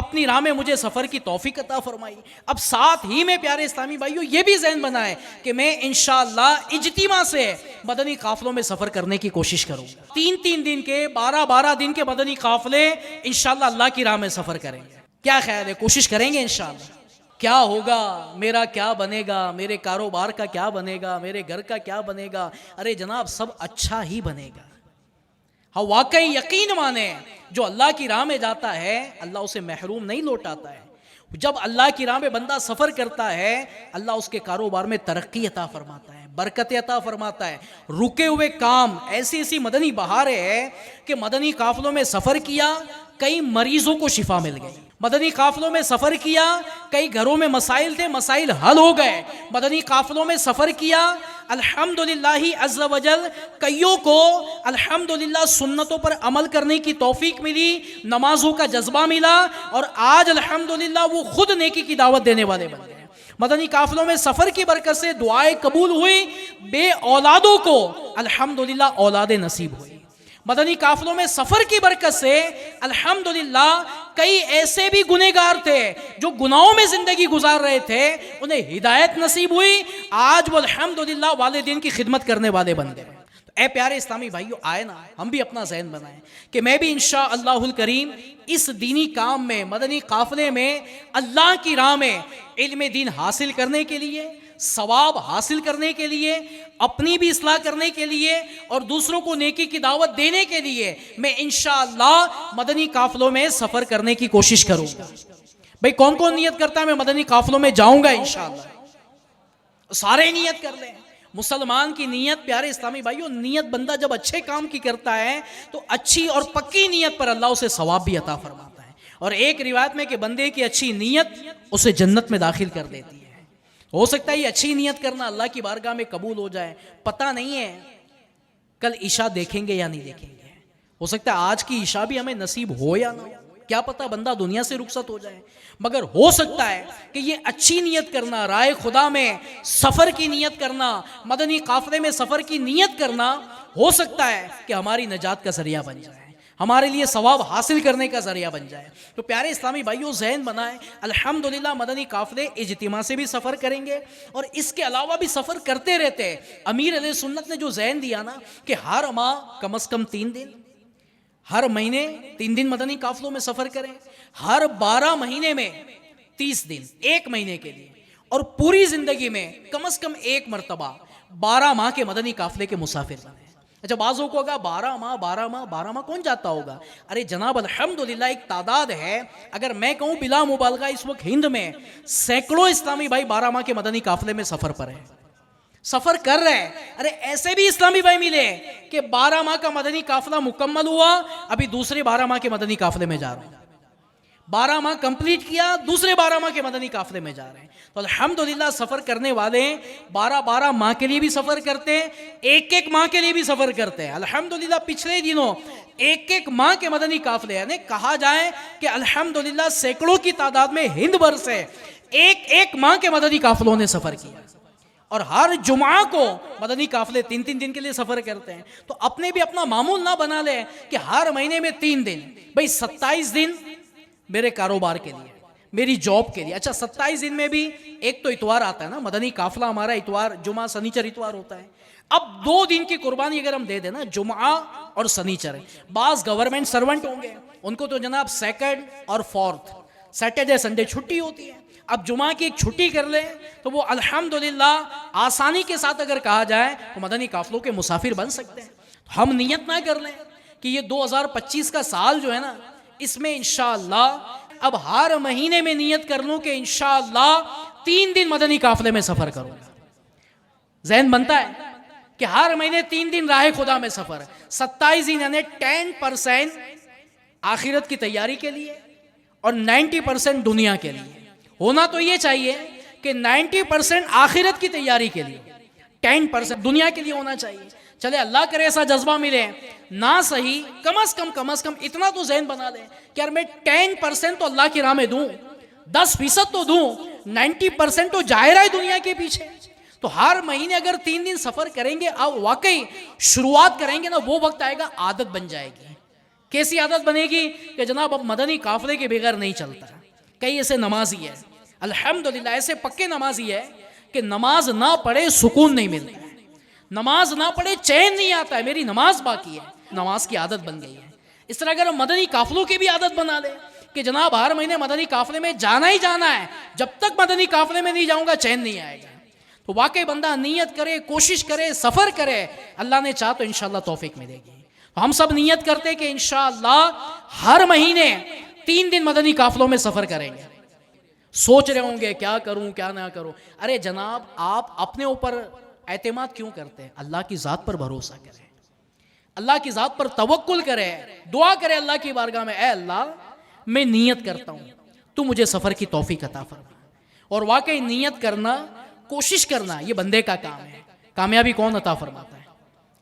اپنی راہ میں مجھے سفر کی توفیق عطا فرمائی۔ اب ساتھ ہی میں پیارے اسلامی بھائیوں یہ بھی ذہن بنائے کہ میں انشاءاللہ اجتماع سے مدنی قافلوں میں سفر کرنے کی کوشش کروں گا۔ 3 دن کے، 12 دن کے مدنی قافلے انشاءاللہ اللہ کی راہ میں سفر کریں گے۔ کیا خیال ہے؟ کوشش کریں گے انشاءاللہ؟ کیا ہوگا، میرا کیا بنے گا، میرے کاروبار کا کیا بنے گا، میرے گھر کا کیا بنے گا. ارے جناب سب اچھا ہی بنے گا. ہاں واقعی یقین مانے، جو اللہ کی راہ میں جاتا ہے اللہ اسے محروم نہیں لوٹاتا ہے. جب اللہ کی راہ میں بندہ سفر کرتا ہے اللہ اس کے کاروبار میں ترقی عطا فرماتا ہے، برکت عطا فرماتا ہے. رکے ہوئے کام، ایسی ایسی مدنی بہاریں ہیں کہ مدنی قافلوں میں سفر کیا، کئی مریضوں کو شفا مل گئی. مدنی قافلوں میں سفر کیا، کئی گھروں میں مسائل تھے، مسائل حل ہو گئے. مدنی قافلوں میں سفر کیا، الحمدللہ عز وجل کئیوں کو الحمدللہ سنتوں پر عمل کرنے کی توفیق ملی، نمازوں کا جذبہ ملا، اور آج الحمدللہ وہ خود نیکی کی دعوت دینے والے بن گئے. مدنی قافلوں میں سفر کی برکت سے دعائیں قبول ہوئی، بے اولادوں کو الحمدللہ اولاد نصیب ہوئی. مدنی قافلوں میں سفر کی برکت سے الحمدللہ کئی ایسے بھی گنہگار تھے جو گناہوں میں زندگی گزار رہے تھے، انہیں ہدایت نصیب ہوئی، آج وہ الحمدللہ والدین کی خدمت کرنے والے بن گئے. اے پیارے اسلامی بھائیو، آئے نا ہم بھی اپنا ذہن بنائیں کہ میں بھی انشاءاللہ الکریم اس دینی کام میں، مدنی قافلے میں، اللہ کی راہ میں علم دین حاصل کرنے کے لیے، ثواب حاصل کرنے کے لیے، اپنی بھی اصلاح کرنے کے لیے اور دوسروں کو نیکی کی دعوت دینے کے لیے میں انشاءاللہ مدنی قافلوں میں سفر کرنے کی کوشش کروں گا. بھئی کون کون نیت کرتا ہے میں مدنی قافلوں میں جاؤں گا انشاءاللہ؟ سارے نیت کر لیں. مسلمان کی نیت، پیارے اسلامی بھائیو، نیت بندہ جب اچھے کام کی کرتا ہے تو اچھی اور پکی نیت پر اللہ اسے ثواب بھی عطا فرماتا ہے. اور ایک روایت میں کہ بندے کی اچھی نیت اسے جنت میں داخل کر دیتی ہے. ہو سکتا ہے یہ اچھی نیت کرنا اللہ کی بارگاہ میں قبول ہو جائے، پتہ نہیں ہے کل عشاء دیکھیں گے یا نہیں دیکھیں گے. ہو سکتا ہے آج کی عشاء بھی ہمیں نصیب ہو یا نہ ہو، کیا پتہ بندہ دنیا سے رخصت ہو جائے. مگر ہو سکتا ہے کہ یہ اچھی نیت کرنا، رائے خدا میں سفر کی نیت کرنا، مدنی قافلے میں سفر کی نیت کرنا، ہو سکتا ہے کہ ہماری نجات کا ذریعہ بن جائے، ہمارے لیے ثواب حاصل کرنے کا ذریعہ بن جائے. تو پیارے اسلامی بھائیوں ذہن بنائیں، الحمدللہ مدنی قافلے اجتماع سے بھی سفر کریں گے اور اس کے علاوہ بھی سفر کرتے رہتے ہیں. امیر علیہ سنت نے جو ذہن دیا نا کہ ہر ماہ کم از کم 3 دن، ہر مہینے 3 دن مدنی قافلوں میں سفر کریں، ہر 12 مہینے میں 30 دن، ایک مہینے کے لیے، اور پوری زندگی میں کم از کم ایک مرتبہ 12 ماہ کے مدنی قافلے کے مسافر بنیں. اچھا بعضوں کو ہوگا 12 ماہ کون جاتا ہوگا؟ ارے جناب الحمدللہ ایک تعداد ہے، اگر میں کہوں بلا مبالغہ اس وقت ہند میں سینکڑوں اسلامی بھائی 12 ماہ کے مدنی قافلے میں سفر پر ہیں، سفر کر رہے ہیں. ارے ایسے بھی اسلامی بھائی ملے کہ 12 ماہ کا مدنی قافلہ مکمل ہوا، ابھی دوسرے 12 ماہ کے مدنی قافلے میں جا رہے ہیں، 12 ماہ کمپلیٹ کیا، دوسرے 12 ماہ کے مدنی قافلے میں جا رہے ہیں. تو الحمدللہ سفر کرنے والے 12 ماہ کے لیے بھی سفر کرتے ہیں، ایک ماہ کے لیے بھی سفر کرتے ہیں. الحمدللہ پچھلے دنوں ایک ماہ کے مدنی قافلے، یعنی کہا جائے کہ الحمدللہ سینکڑوں کی تعداد میں ہند بھر سے ایک ماہ کے مدنی قافلوں نے سفر کیا، اور ہر جمعہ کو مدنی قافلے 3 دن کے لیے سفر کرتے ہیں. تو اپنے بھی اپنا معمول نہ بنا لے کہ ہر مہینے میں 3 دن، بھئی 27 دن میرے کاروبار کے لیے، میری جاب کے لیے. اچھا 27 دن میں بھی ایک تو اتوار آتا ہے نا، مدنی قافلہ ہمارا اتوار، جمعہ سنیچر اتوار ہوتا ہے. اب 2 دن کی قربانی اگر ہم دے دیں نا، جمعہ اور سنیچر. بعض گورنمنٹ سرونٹ ہوں گے ان کو تو جناب 2 اور 4 سیٹرڈے سنڈے چھٹی ہوتی ہے. اب جمعہ کی ایک چھٹی کر لیں تو وہ الحمدللہ آسانی کے ساتھ اگر کہا جائے تو مدنی قافلوں کے مسافر بن سکتے ہیں. ہم نیت نہ کر لیں کہ یہ 2025 کا سال جو ہے نا، اس میں انشاءاللہ اب ہر مہینے میں نیت کر لوں کہ انشاءاللہ 3 دن مدنی قافلے میں سفر کروں گا. ذہن بنتا ہے کہ ہر مہینے 3 دن راہ خدا میں سفر، 27 دن یعنی 10% آخرت کی تیاری کے لیے اور 90% دنیا کے لیے. ہونا تو یہ چاہیے کہ 90% آخرت کی تیاری کے لیے، 10% دنیا کے لیے ہونا چاہیے. چلے اللہ کرے ایسا جذبہ ملے، نہ صحیح کم از کم اتنا تو ذہن بنا لیں کہ یار میں 10% تو اللہ کی راہ میں دوں، 10% تو دوں، 90% تو جائے رہا ہے دنیا کے پیچھے. تو ہر مہینے اگر 3 دن سفر کریں گے، اب واقعی شروعات کریں گے نا، وہ وقت آئے گا عادت بن جائے گی. کیسی عادت بنے گی کہ جناب اب مدنی قافلے کے بغیر نہیں چلتا. کئی ایسے نمازی ہے الحمدللہ، ایسے پکے نمازی ہے کہ نماز نہ پڑھے سکون نہیں ملتا ہے، نماز نہ پڑھے چین نہیں آتا ہے، میری نماز باقی ہے. نماز کی عادت بن گئی ہے. اس طرح اگر ہم مدنی قافلوں کی بھی عادت بنا لیں کہ جناب ہر مہینے مدنی قافلے میں جانا ہی جانا ہے، جب تک مدنی قافلے میں نہیں جاؤں گا چین نہیں آئے گا۔ تو واقعی بندہ نیت کرے، کوشش کرے، سفر کرے، اللہ نے چاہا تو انشاءاللہ توفیق ملے گی۔ ہم سب نیت کرتے کہ انشاءاللہ ہر مہینے 3 دن مدنی قافلوں میں سفر کریں گے۔ سوچ رہے ہوں گے کیا کروں کیا نہ کروں۔ ارے جناب آپ اپنے اوپر اعتماد کیوں کرتے ہیں؟ اللہ کی ذات پر بھروسہ کریں، اللہ کی ذات پر توکل کرے، دعا کرے اللہ کی بارگاہ میں، اے اللہ میں نیت کرتا ہوں تو مجھے سفر کی توفیق عطا فرما۔ اور واقعی نیت کرنا، کوشش کرنا یہ بندے کا کام ہے۔ کامیابی کون عطا فرماتا ہے؟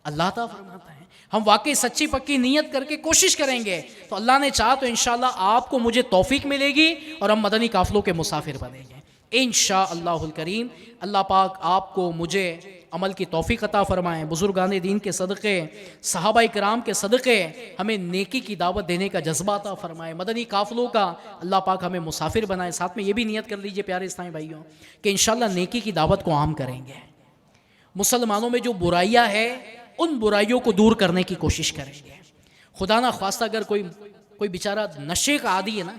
اللہ عطا فرماتا ہے۔ ہم واقعی سچی پکی نیت کر کے کوشش کریں گے تو اللہ نے چاہا تو انشاءاللہ آپ کو مجھے توفیق ملے گی اور ہم مدنی قافلوں کے مسافر بنیں گے انشاءاللہ الکریم۔ اللہ پاک آپ کو مجھے عمل کی توفیق عطا فرمائیں، بزرگان دین کے صدقے، صحابہ کرام کے صدقے ہمیں نیکی کی دعوت دینے کا جذبہ عطا فرمائے، مدنی قافلوں کا اللہ پاک ہمیں مسافر بنائے۔ ساتھ میں یہ بھی نیت کر لیجئے پیارے اسلامی بھائیوں کہ انشاءاللہ نیکی کی دعوت کو عام کریں گے۔ مسلمانوں میں جو برائیاں ہیں ان برائیوں کو دور کرنے کی کوشش کریں گے۔ خدا نہ خواستہ اگر کوئی بیچارہ نشے کا عادی ہے نا،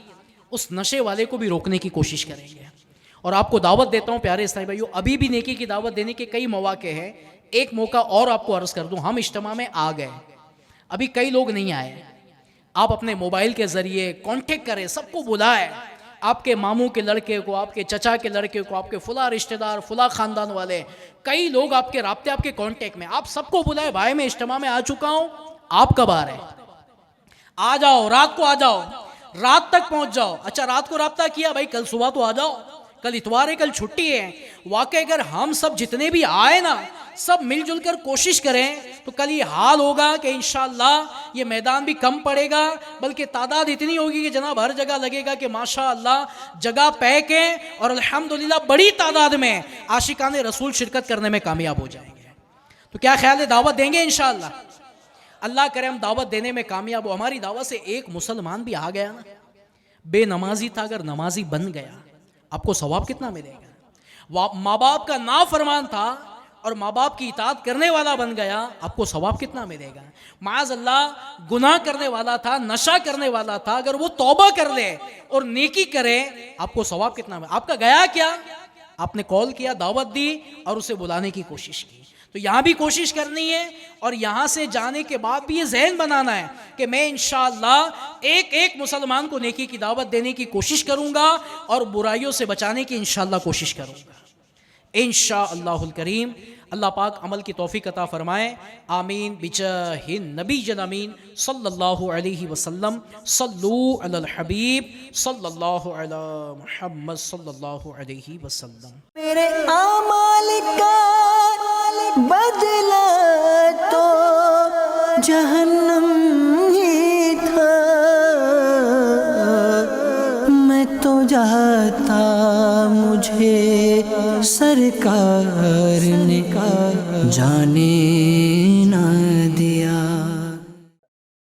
اس نشے والے کو بھی روکنے کی کوشش کریں گے۔ اور آپ کو دعوت دیتا ہوں پیارے اسلامی بھائیوں، ابھی بھی نیکی کی دعوت دینے کے کئی مواقع ہیں۔ ایک موقع اور آپ کو عرض کر دوں، ہم اجتماع میں آ گئے، ابھی کئی لوگ نہیں آئے، آپ اپنے موبائل کے ذریعے کانٹیکٹ کریں، سب کو بلائیں، آپ کے ماموں کے لڑکے کو، آپ کے چچا کے لڑکے کو، آپ کے فلاں رشتہ دار، فلاں خاندان والے، کئی لوگ آپ کے رابطے، آپ کے کانٹیکٹ میں، آپ سب کو بلائیں، بھائی میں اجتماع میں آ چکا ہوں، آپ کب آ رہے ہیں؟ آ جاؤ، رات کو آ جاؤ، رات تک پہنچ جاؤ۔ اچھا رات کو رابطہ کیا، بھائی کل صبح تو آ جاؤ، کل اتوار ہے، کل چھٹی ہے۔ واقعی اگر ہم سب جتنے بھی آئے نا، سب مل جل کر کوشش کریں تو کل یہ حال ہوگا کہ انشاءاللہ یہ میدان بھی کم پڑے گا، بلکہ تعداد اتنی ہوگی کہ جناب ہر جگہ لگے گا کہ ماشاءاللہ جگہ پیک ہے، اور الحمدللہ بڑی تعداد میں عاشقان رسول شرکت کرنے میں کامیاب ہو جائیں گے۔ تو کیا خیال ہے، دعوت دیں گے انشاءاللہ؟ اللہ کرے ہم دعوت دینے میں کامیاب ہو۔ ہماری دعوت سے ایک مسلمان بھی آ گیا نا، بے نمازی تھا، اگر نمازی بن گیا، آپ کو ثواب کتنا ملے گا؟ ماں باپ کا نافرمان تھا اور ماں باپ کی اطاعت کرنے والا بن گیا، آپ کو ثواب کتنا ملے گا؟ معاذ اللہ گناہ کرنے والا تھا، نشہ کرنے والا تھا، اگر وہ توبہ کر لے اور نیکی کرے، آپ کو ثواب کتنا ملے گا؟ آپ کا گیا کیا؟ آپ نے کال کیا، دعوت دی اور اسے بلانے کی کوشش کی۔ تو یہاں بھی کوشش کرنی ہے، اور یہاں سے جانے کے بعد بھی یہ ذہن بنانا ہے کہ میں انشاءاللہ ایک ایک مسلمان کو نیکی کی دعوت دینے کی کوشش کروں گا اور برائیوں سے بچانے کی انشاءاللہ کوشش کروں گا انشاءاللہ الکریم۔ اللہ پاک عمل کی توفیق عطا فرمائے، آمین بجاہ نبی امین صلی اللہ علیہ وسلم۔ صلو علی الحبیب صلی اللہ علی محمد صلی اللہ علیہ وسلم۔ میرے اعمال کا بدلہ تو جہنم ہی تھا، میں تو جاتا مجھے سرکار نے کہا جانے